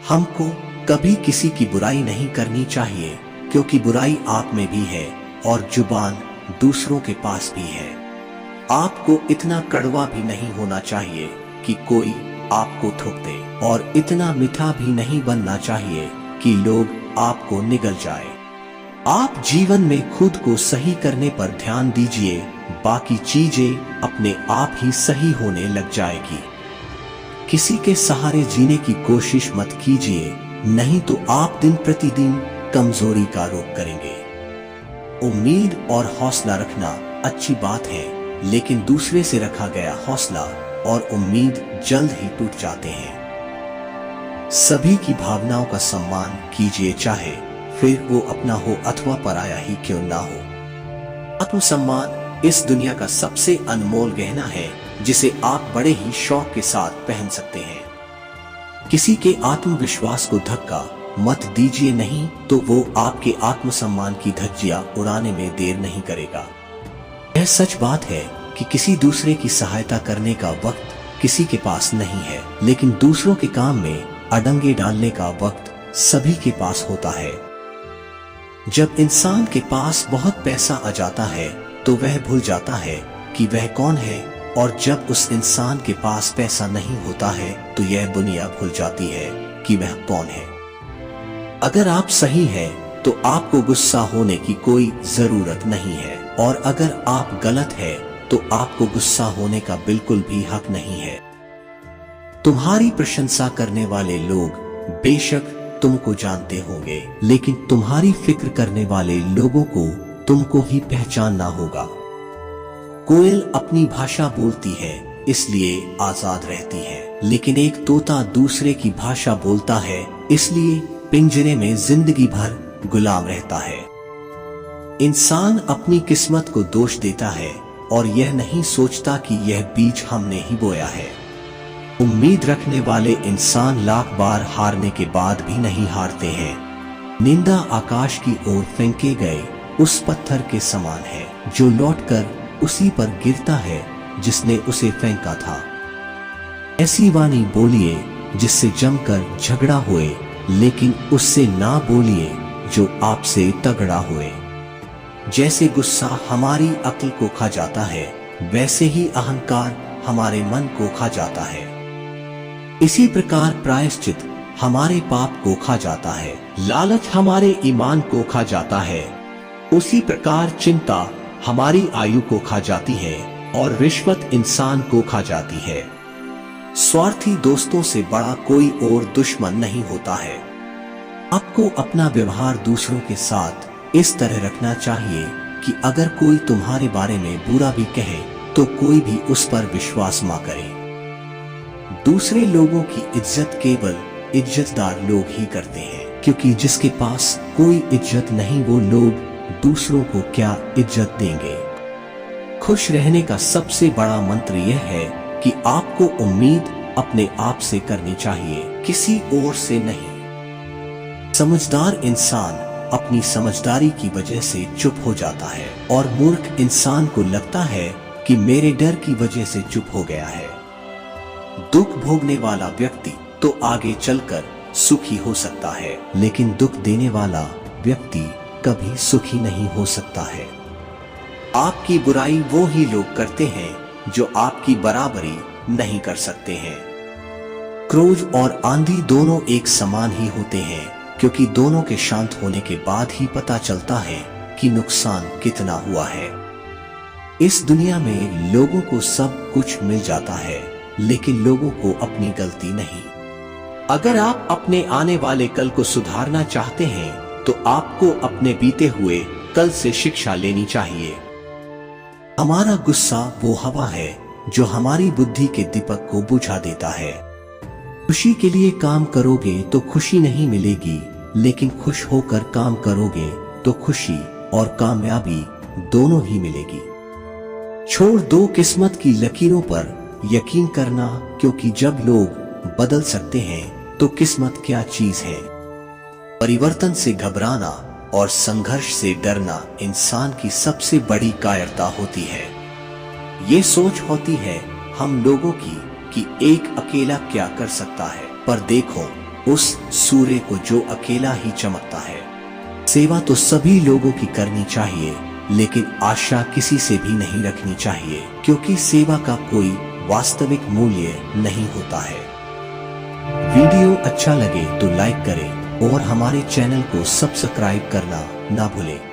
हमको कभी किसी की बुराई नहीं करनी चाहिए, क्योंकि बुराई आप में भी है और जुबान दूसरों के पास भी है। आपको इतना कड़वा भी नहीं होना चाहिए कि कोई आपको थूक दे, और इतना मीठा भी नहीं बनना चाहिए कि लोग आपको निगल जाए। आप जीवन में खुद को सही करने पर ध्यान दीजिए, बाकी चीजें अपने आप ही सही होने लग जाएगी। किसी के सहारे जीने की कोशिश मत कीजिए, नहीं तो आप दिन प्रतिदिन कमजोरी का रोग करेंगे। उम्मीद और हौसला रखना अच्छी बात है, लेकिन दूसरे से रखा गया हौसला और उम्मीद जल्द ही टूट जाते हैं। सभी की भावनाओं का सम्मान कीजिए, चाहे फिर वो अपना हो अथवा पराया ही क्यों ना हो। आत्मसम्मान इस दुनिया का सबसे अनमोल गहना है, जिसे आप बड़े ही शौक के साथ पहन सकते हैं। किसी के आत्मविश्वास को धक्का मत दीजिए, नहीं तो वो आपके आत्मसम्मान की धज्जियां उड़ाने में देर नहीं करेगा। यह सच बात है कि किसी दूसरे की सहायता करने का वक्त किसी के पास नहीं है, लेकिन दूसरों के काम में अड़ंगे डालने का वक्त सभी के पास होता है। जब इंसान के पास बहुत पैसा आ जाता है तो वह भूल जाता है कि वह कौन है, और जब उस इंसान के पास पैसा नहीं होता है तो यह दुनिया भूल जाती है कि वह कौन है। अगर आप सही हैं तो आपको गुस्सा होने की कोई जरूरत नहीं है, और अगर आप गलत हैं तो आपको गुस्सा होने का बिल्कुल भी हक नहीं है। तुम्हारी प्रशंसा करने वाले लोग बेशक तुमको जानते होंगे, लेकिन तुम्हारी फिक्र करने वाले लोगों को तुमको ही पहचानना होगा। कोयल अपनी भाषा बोलती है इसलिए आजाद रहती है, लेकिन एक तोता दूसरे की भाषा बोलता है इसलिए पिंजरे में जिंदगी भर गुलाम रहता है। इंसान अपनी किस्मत को दोष देता है और यह नहीं सोचता कि यह बीज हमने ही बोया है। उम्मीद रखने वाले इंसान लाख बार हारने के बाद भी नहीं हारते हैं। निंदा आकाश की ओर फेंके गए उस पत्थर के समान है जो लौटकर उसी पर गिरता है जिसने उसे फेंका था। ऐसी वाणी बोलिए जिससे जमकर झगड़ा हुए, लेकिन उससे ना बोलिए जो आपसे तगड़ा हुए। जैसे गुस्सा हमारी अक्ल को खा जाता है, वैसे ही अहंकार हमारे मन को खा जाता है। इसी प्रकार प्रायश्चित हमारे पाप को खा जाता है, लालच हमारे ईमान को खा जाता है। उसी प्रकार चिंता हमारी आयु को खा जाती है और रिश्वत इंसान को खा जाती है। स्वार्थी दोस्तों से बड़ा कोई और दुश्मन नहीं होता है। आपको अपना व्यवहार दूसरों के साथ इस तरह रखना चाहिए कि अगर कोई तुम्हारे बारे में बुरा भी कहे तो कोई भी उस पर विश्वास ना करे। दूसरे लोगों की इज्जत केवल इज्जतदार लोग ही करते हैं, क्योंकि जिसके पास कोई इज्जत नहीं वो लोग दूसरों को क्या इज्जत देंगे। खुश रहने का सबसे बड़ा मंत्र यह है कि आपको उम्मीद अपने आप से करनी चाहिए, किसी और से नहीं। समझदार इंसान अपनी समझदारी की वजह से चुप हो जाता है, और मूर्ख इंसान को लगता है कि मेरे डर की वजह से चुप हो गया है। दुख भोगने वाला व्यक्ति तो आगे चलकर सुखी हो सकता है, लेकिन दुख देने वाला व्यक्ति कभी सुखी नहीं हो सकता है। आपकी बुराई वो ही लोग करते हैं जो आपकी बराबरी नहीं कर सकते हैं। क्रोध और आंधी दोनों एक समान ही होते हैं, क्योंकि दोनों के शांत होने के बाद ही पता चलता है कि नुकसान कितना हुआ है। इस दुनिया में लोगों को सब कुछ मिल जाता है, लेकिन लोगों को अपनी गलती नहीं। अगर आप अपने आने वाले कल को सुधारना चाहते हैं तो आपको अपने बीते हुए कल से शिक्षा लेनी चाहिए। हमारा गुस्सा वो हवा है जो हमारी बुद्धि के दीपक को बुझा देता है। खुशी के लिए काम करोगे तो खुशी नहीं मिलेगी, लेकिन खुश होकर काम करोगे तो खुशी और कामयाबी दोनों ही मिलेगी। छोड़ दो किस्मत की लकीरों पर यकीन करना, क्योंकि जब लोग बदल सकते हैं तो किस्मत क्या चीज है। परिवर्तन से घबराना और संघर्ष से डरना इंसान की सबसे बड़ी कायरता होती है। ये सोच होती है हम लोगों की कि एक अकेला क्या कर सकता है, पर देखो उस सूर्य को जो अकेला ही चमकता है। सेवा तो सभी लोगों की करनी चाहिए, लेकिन आशा किसी से भी नहीं रखनी चाहिए, क्योंकि सेवा का कोई वास्तविक मूल्य नहीं होता है। वीडियो अच्छा लगे तो लाइक करें और हमारे चैनल को सब्सक्राइब करना ना भूलें।